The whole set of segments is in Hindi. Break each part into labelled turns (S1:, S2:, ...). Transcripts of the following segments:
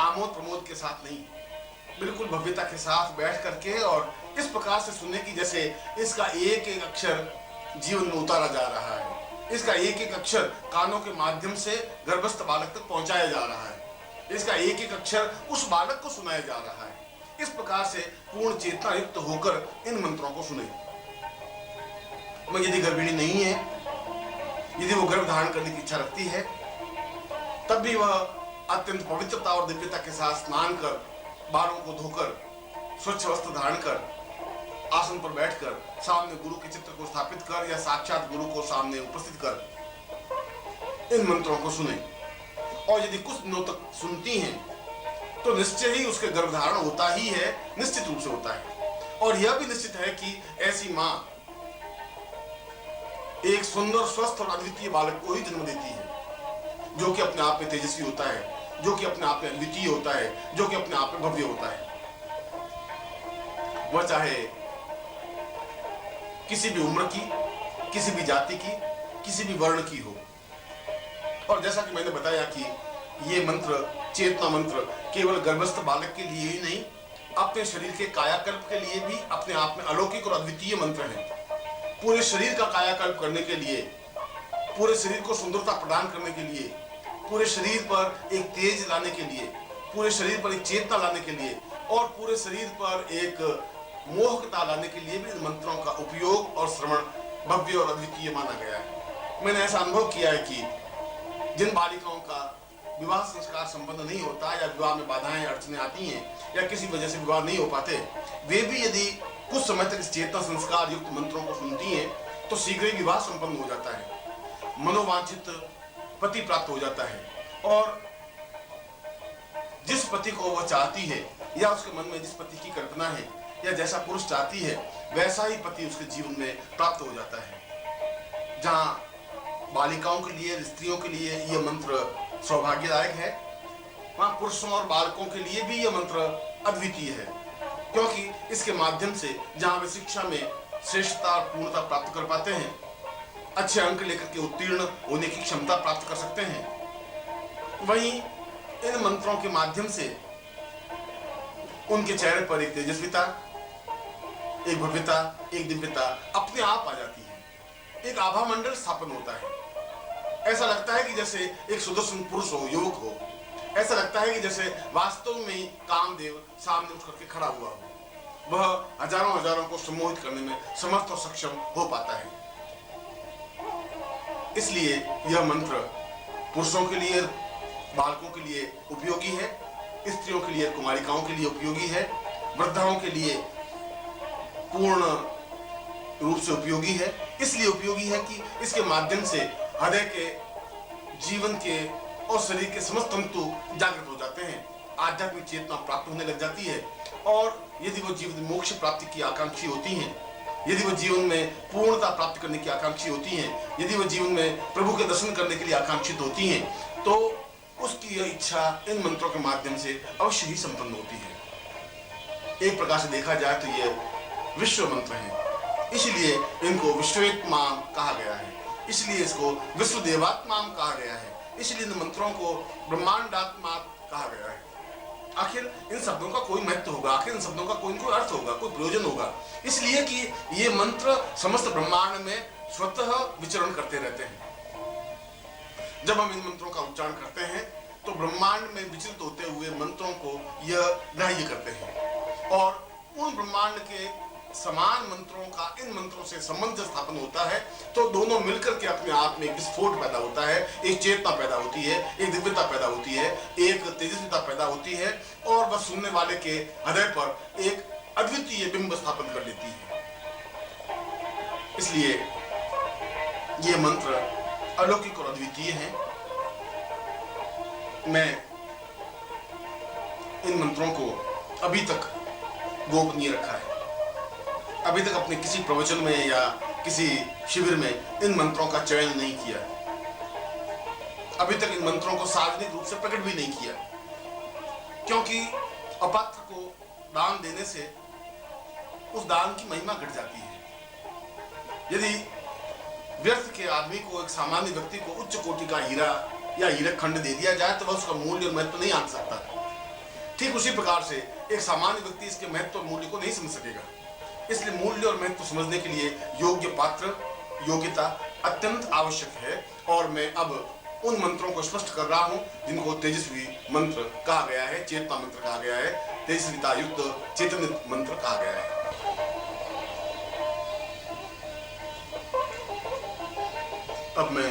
S1: आमोद प्रमोद के साथ नहीं, बिल्कुल भव्यता के साथ बैठ करके और इस प्रकार से सुनने की जैसे इसका एक एक अक्षर जीवन में उतारा जा रहा है, इसका एक एक अक्षर कानों के माध्यम से गर्भस्थ बालक तक पहुंचाया जा रहा है, इसका एक एक अक्षर उस बालक को सुनाया जा रहा है। इस प्रकार से पूर्ण चेतना युक्त होकर इन मंत्रों को सुने। यदि गर्भिणी नहीं है, यदि वो गर्भ धारण करने की इच्छा रखती है, तब भी वह अत्यंत पवित्रता और दिव्यता के साथ स्नान कर, बालों को धोकर, स्वच्छ वस्त्र धारण कर, आसन पर बैठकर सामने गुरु के चित्र को स्थापित कर या साक्षात गुरु को सामने उपस्थित कर इन मंत्रों को सुने। और यदि कुछ दिनों तक सुनती हैं तो निश्चय ही उसके गर्भधारण होता ही है, निश्चित रूप से होता है। और यह भी निश्चित है कि ऐसी मां एक सुंदर, स्वस्थ और अद्वितीय बालक को ही जन्म देती है, जो कि अपने आप में तेजस्वी होता है, जो कि अपने आप में अद्वितीय होता है, जो कि अपने आप में भव्य होता है। वह चाहे किसी भी उम्र की, किसी भी जाति की, किसी भी वर्ण की हो। और जैसा कि मैंने बताया कि ये मंत्र, चेतना मंत्र, केवल गर्भस्थ बालक के लिए ही नहीं, अपने शरीर के कायाकल्प के लिए भी अपने आप में अलौकिक और अद्वितीय मंत्र है। पूरे शरीर का कायाकल्प करने के लिए, पूरे शरीर को सुंदरता प्रदान करने के लिए, पूरे शरीर पर एक तेज लाने के लिए, पूरे शरीर पर एक चेतना लाने के लिए और पूरे शरीर पर एक मोहकता लाने के लिए भी इन मंत्रों का उपयोग और श्रवण भव्य और अद्वितीय माना गया है। मैंने ऐसा अनुभव किया है कि जिन बालिकाओं का विवाह संस्कार संपन्न नहीं होता या विवाह में बाधाएं अड़चने आती हैं या किसी वजह से विवाह नहीं हो पाते, वे भी यदि कुछ समय तक इस चेतना संस्कार युक्त मंत्रों को सुनती हैं तो शीघ्र ही विवाह संपन्न हो जाता है, मनोवांछित पति प्राप्त हो जाता है और जिस पति को वह चाहती है या उसके मन में जिस पति की कल्पना है या जैसा पुरुष चाहती है वैसा ही पति उसके जीवन में प्राप्त हो जाता है। जहां बालिकाओं के लिए, स्त्रियों के लिए यह मंत्र सौभाग्यदायक है, वहां पुरुषों और बालकों के लिए भी यह मंत्र अद्वितीय है, क्योंकि इसके माध्यम से जहां वे शिक्षा में श्रेष्ठता और पूर्णता प्राप्त कर पाते हैं, अच्छे अंक लेकर के उत्तीर्ण होने की क्षमता प्राप्त कर सकते हैं, वहीं इन मंत्रों के माध्यम से उनके चेहरे पर एक तेजस्विता, एक भव्यता, एक दिव्यता अपने आप आ जाती है, एक आभा मंडल स्थापन होता है। ऐसा लगता है कि जैसे एक सुदर्शन पुरुष हो, युवक हो, ऐसा लगता है कि जैसे वास्तव में ही कामदेव सामने उठ करके खड़ा हुआ हो, वह हजारों हजारों को सम्मोहित करने में समर्थ और सक्षम हो पाता है। इसलिए यह मंत्र पुरुषों के लिए, बालकों के लिए उपयोगी है, स्त्रियों के लिए, कुमारिकाओं के लिए उपयोगी है, वृद्धाओं के लिए पूर्ण रूप से उपयोगी है। इसलिए उपयोगी है कि इसके माध्यम से हृदय के, जीवन के और शरीर के समस्त तंतु जागृत हो जाते हैं, आध्यात्मिक चेतना प्राप्त होने लग जाती है और यदि वो जीवन में मोक्ष प्राप्ति की आकांक्षी होती हैं, यदि वो जीवन में पूर्णता प्राप्त करने की आकांक्षी होती हैं, यदि वो जीवन में प्रभु के दर्शन करने के लिए आकांक्षित होती हैं, तो उसकी यह इच्छा इन मंत्रों के माध्यम से अवश्य ही संपन्न होती है। एक प्रकार से देखा जाए तो ये विश्व मंत्र हैं, इसलिए इनको विश्वेत्मा कहा गया है, इसलिए इसको विश्व देवात्मा कहा गया है, इसलिए इन मंत्रों को ब्रह्मांडात्मा कहा गया है। आखिर इन शब्दों का कोई महत्व होगा, आखिर इन शब्दों का कोई अर्थ होगा, कोई प्रयोजन होगा, इसलिए कि ये मंत्र समस्त ब्रह्मांड में स्वतः विचरण करते रहते हैं। जब हम इन मंत्रों का उच्चारण करते हैं तो ब्रह्मांड में विचलित होते हुए मंत्रों को यह ग्राह्य करते हैं और उन ब्रह्मांड के समान मंत्रों का इन मंत्रों से संबंध स्थापन होता है, तो दोनों मिलकर के अपने आप में एक विस्फोट पैदा होता है, एक चेतना पैदा होती है, एक दिव्यता पैदा होती है, एक तेजस्विता पैदा होती है और वह सुनने वाले के हृदय पर एक अद्वितीय बिंब स्थापन कर लेती है। इसलिए ये मंत्र अलौकिक और अद्वितीय हैं। मैं इन मंत्रों को अभी तक गोपनीय रखा है, अभी तक अपने किसी प्रवचन में या किसी शिविर में इन मंत्रों का चयन नहीं किया, अभी तक इन मंत्रों को सार्वजनिक रूप से प्रकट भी नहीं किया, क्योंकि अपात्र को दान देने से उस दान की महिमा घट जाती है। यदि व्यर्थ के आदमी को, एक सामान्य व्यक्ति को उच्च कोटि का हीरा या हीरक खंड दे दिया जाए तो वह उसका मूल्य और महत्व नहीं आंक सकता। ठीक उसी प्रकार से एक सामान्य व्यक्ति इसके महत्व और मूल्य को नहीं समझ सकेगा। इसलिए मूल्य और महत्व समझने के लिए योग्य पात्र, योग्यता अत्यंत आवश्यक है। और मैं अब उन मंत्रों को स्पष्ट कर रहा हूं जिनको तेजस्वी मंत्र कहा गया है, चेतना मंत्र कहा गया है, तेजस्विता युक्त चैतन्य मंत्र कहा गया है। अब मैं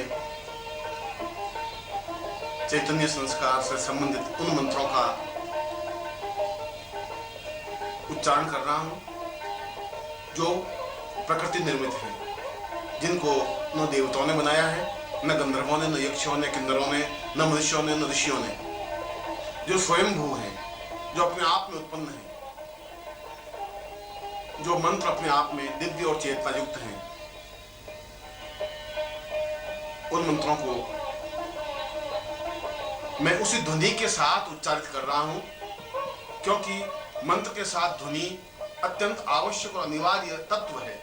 S1: चैतन्य संस्कार से संबंधित उन मंत्रों का उच्चारण कर रहा हूं जो प्रकृति निर्मित है, जिनको न देवताओं ने बनाया है, न गंधर्वों ने, न यक्षों ने, किन्नरों ने, न मनुष्यों ने, न ऋषियों ने, जो स्वयंभू हैं, जो अपने आप में उत्पन्न हैं, जो मंत्र अपने आप में दिव्य और चेतना युक्त हैं। उन मंत्रों को मैं उसी ध्वनि के साथ उच्चारित कर रहा हूं, क्योंकि मंत्र के साथ ध्वनि अत्यंत आवश्यक और अनिवार्य तत्व है।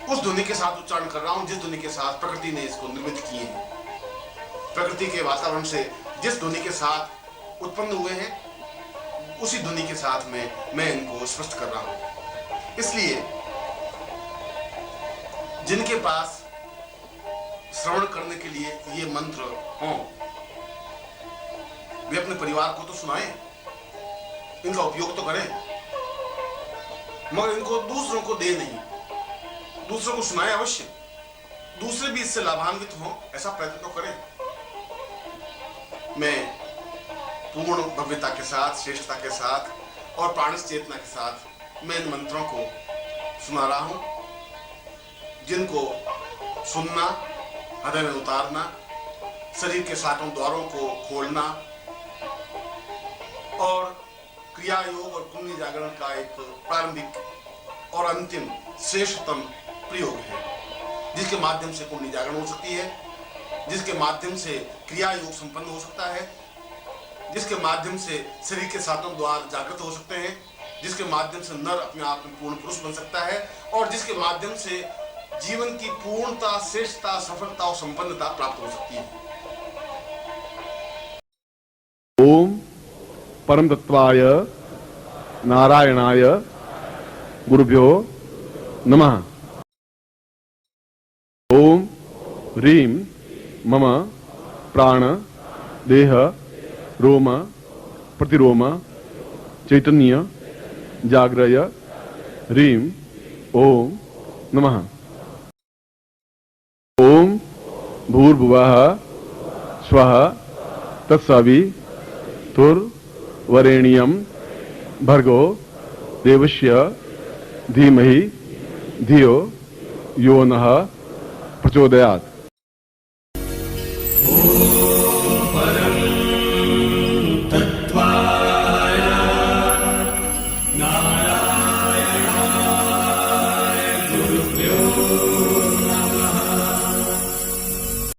S1: उस ध्वनि के साथ उच्चारण कर रहा हूं जिस ध्वनि के साथ प्रकृति ने इसको निर्मित किए हैं। प्रकृति के वातावरण से जिस ध्वनि के साथ उत्पन्न हुए हैं, उसी ध्वनि के साथ में मैं इनको स्पष्ट कर रहा हूं। इसलिए जिनके पास श्रवण करने के लिए ये मंत्र हों, वे अपने परिवार को तो सुनाएं, इनका उपयोग तो करें, मगर इनको दूसरों को दे नहीं, दूसरों को सुनाएं अवश्य, दूसरे भी इससे लाभान्वित हों, ऐसा प्रयत्न तो करें। मैं पूर्ण भव्यता के साथ, श्रेष्ठता के साथ और प्राणिक चेतना के साथ मैं इन मंत्रों को सुना रहा हूं, जिनको सुनना, हृदय में उतारना, शरीर के सातों द्वारों को खोलना और क्रिया योग और कुंडली जागरण का एक प्रारंभिक और अंतिम श्रेष्ठतम प्रयोग है, जिसके माध्यम से कुंडली जागरण हो सकती है, जिसके माध्यम से क्रिया योग संपन्न हो सकता है, जिसके माध्यम से शरीर के सातों द्वार जागृत हो सकते हैं, जिसके माध्यम से नर अपने आप में पूर्ण पुरुष बन सकता है और जिसके माध्यम से जीवन की पूर्णता, श्रेष्ठता, सफलता और संपन्नता प्राप्त हो सकती है।
S2: ओम परम तत्वाय नारायणाय गुरुभ्यो नमः। ओम ह्रीं मम प्राण देह रोम प्रतिरोम चैतन्य जाग्रय ह्रीं ओम नमः। ओम भूर्भुवः स्वः तत्सवितुर्वरेण्यं भर्गो देवस्य धीमहि धियो यो नः प्रचोदयात्।